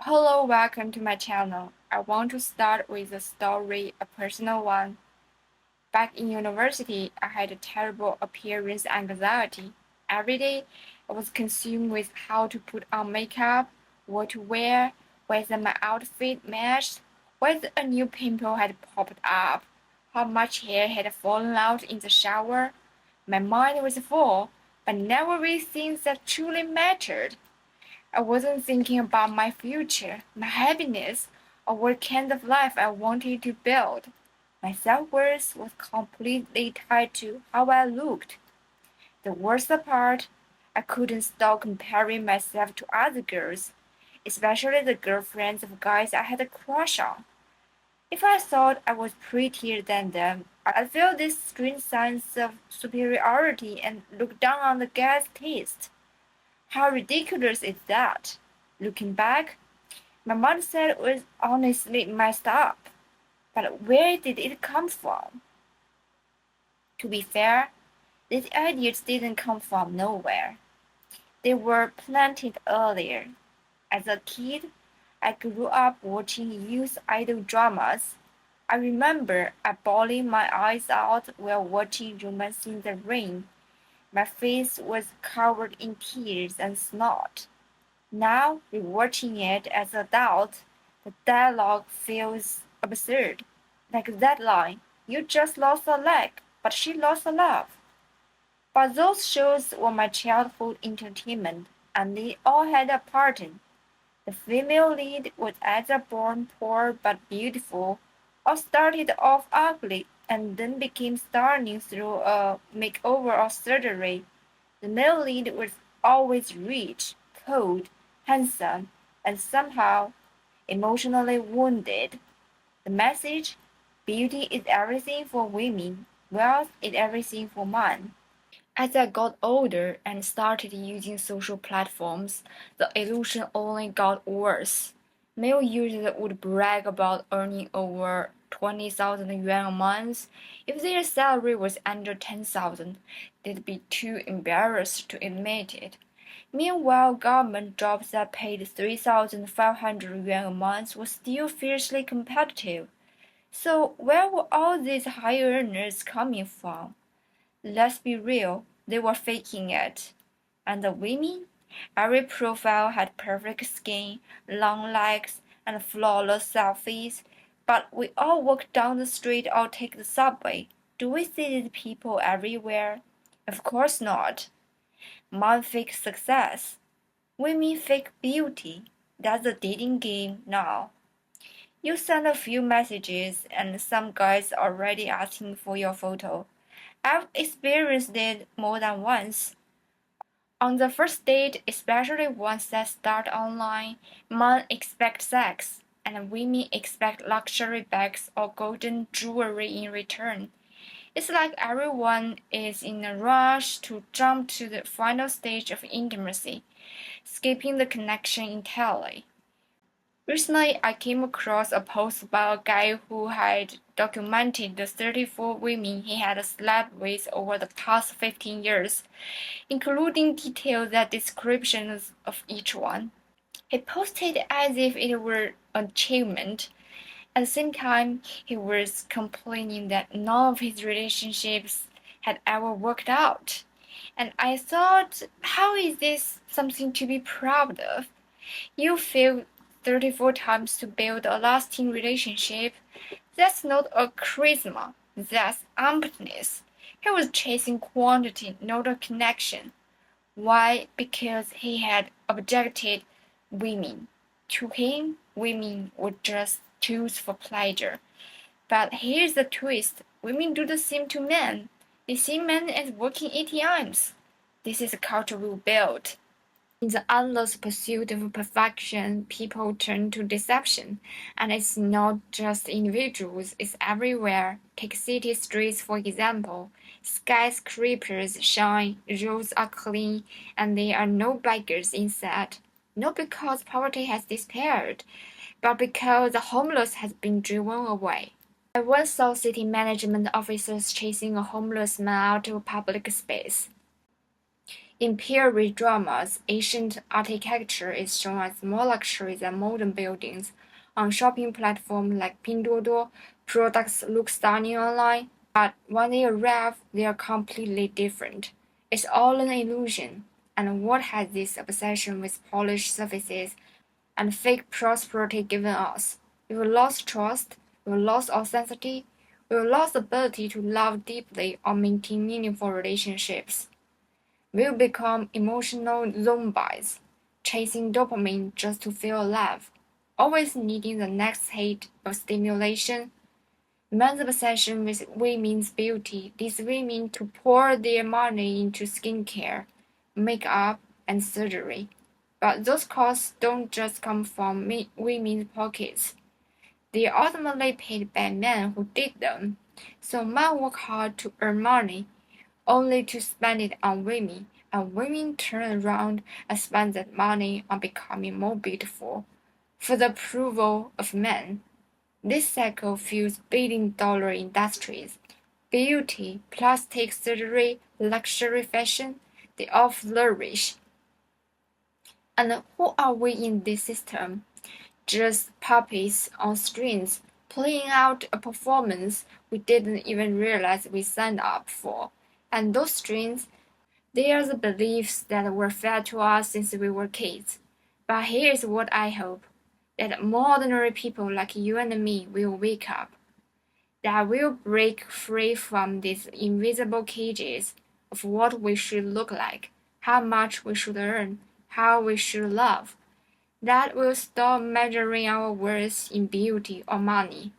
Hello, welcome to my channel. I want to start with a story, a personal one. Back in university, I had a terrible appearance anxiety. Every day, I was consumed with how to put on makeup, what to wear, whether my outfit matched, whether a new pimple had popped up, how much hair had fallen out in the shower. My mind was full, but never with things that truly mattered. I wasn't thinking about my future, my happiness, or what kind of life I wanted to build. My self-worth was completely tied to how I looked. The worst part, I couldn't stop comparing myself to other girls, especially the girlfriends of guys I had a crush on. If I thought I was prettier than them, I felt this strange sense of superiority and looked down on the guy's taste. How ridiculous is that? Looking back, my mindset was honestly messed up. But where did it come from? To be fair, these ideas didn't come from nowhere. They were planted earlier. As a kid, I grew up watching youth idol dramas. I remember I bawling my eyes out while watching Romance in the Rain. My face was covered in tears and snot. Now, rewatching it as an adult, the dialogue feels absurd. Like that line, you just lost a leg, but she lost a love. But those shows were my childhood entertainment, and they all had a pattern. The female lead was either born poor but beautiful, or started off ugly and then became stunning through a makeover or surgery. The male lead was always rich, cold, handsome, and somehow emotionally wounded. The message: beauty is everything for women, wealth is everything for men. As I got older and started using social platforms, the illusion only got worse. Male users would brag about earning over 20,000 yuan a month. If their salary was under 10,000, they'd be too embarrassed to admit it. Meanwhile, government jobs that paid 3,500 yuan a month were still fiercely competitive. So where were all these high earners coming from? Let's be real, they were faking it. And the women? Every profile had perfect skin, long legs, and flawless selfies. But we all walk down the street or take the subway. Do we see these people everywhere? Of course not. Men fake success. Women fake beauty. That's the dating game now. You send a few messages and some guy's already asking for your photo. I've experienced it more than once. On the first date, especially ones that start online, men expect sex, and women expect luxury bags or golden jewelry in return. It's like everyone is in a rush to jump to the final stage of intimacy, skipping the connection entirely. Recently, I came across a post about a guy who had documented the 34 women he had slept with over the past 15 years, including details and descriptions of each one. He posted as if it were an achievement. At the same time, he was complaining that none of his relationships had ever worked out. And I thought, how is this something to be proud of? You failed 34 times to build a lasting relationship. That's not a charisma, that's emptiness. He was chasing quantity, not a connection. Why? Because he had objected women. To him, women were just tools for pleasure. But here's the twist: women do the same to men. They see men as working ATMs. This is a culture we built. In the endless pursuit of perfection, people turn to deception. And it's not just individuals, it's everywhere. Take city streets, for example. Skyscrapers shine, roads are clean, and there are no beggars inside. Not because poverty has disappeared, but because the homeless has been driven away. I once saw city management officers chasing a homeless man out of public space. In period dramas, ancient architecture is shown as more luxury than modern buildings. On shopping platforms like Pinduoduo, products look stunning online, but when they arrive, they are completely different. It's all an illusion. And what has this obsession with polished surfaces and fake prosperity given us? We've lost trust, we've lost authenticity, we've lost the ability to love deeply or maintain meaningful relationships. We'll become emotional zombies, chasing dopamine just to feel alive, always needing the next hit of stimulation. Men's obsession with women's beauty leads women to pour their money into skincare, makeup, and surgery. But those costs don't just come from women's pockets. They are ultimately paid by men who did them. So men work hard to earn money, only to spend it on women, and women turn around and spend that money on becoming more beautiful for the approval of men. This cycle fuels billion-dollar industries. Beauty, plastic surgery, luxury fashion, they all flourish. And who are we in this system? Just puppets on strings, playing out a performance we didn't even realize we signed up for. And those strings, they are the beliefs that were fed to us since we were kids. But here's what I hope, that more ordinary people like you and me will wake up, that we'll break free from these invisible cages of what we should look like, how much we should earn, how we should love, that we'll stop measuring our worth in beauty or money,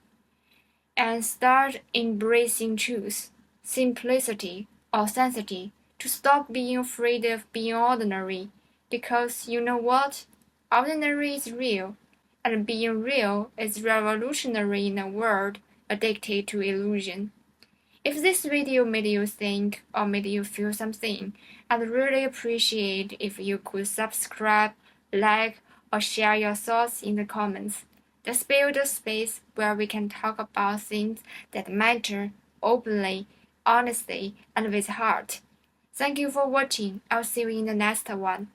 and start embracing truth, simplicity, authenticity, to stop being afraid of being ordinary, because you know what? Ordinary is real, and being real is revolutionary in a world addicted to illusion. If this video made you think or made you feel something, I'd really appreciate if you could subscribe, like, or share your thoughts in the comments. Let's build a space where we can talk about things that matter openly, honestly, and with heart. Thank you for watching. I'll see you in the next one.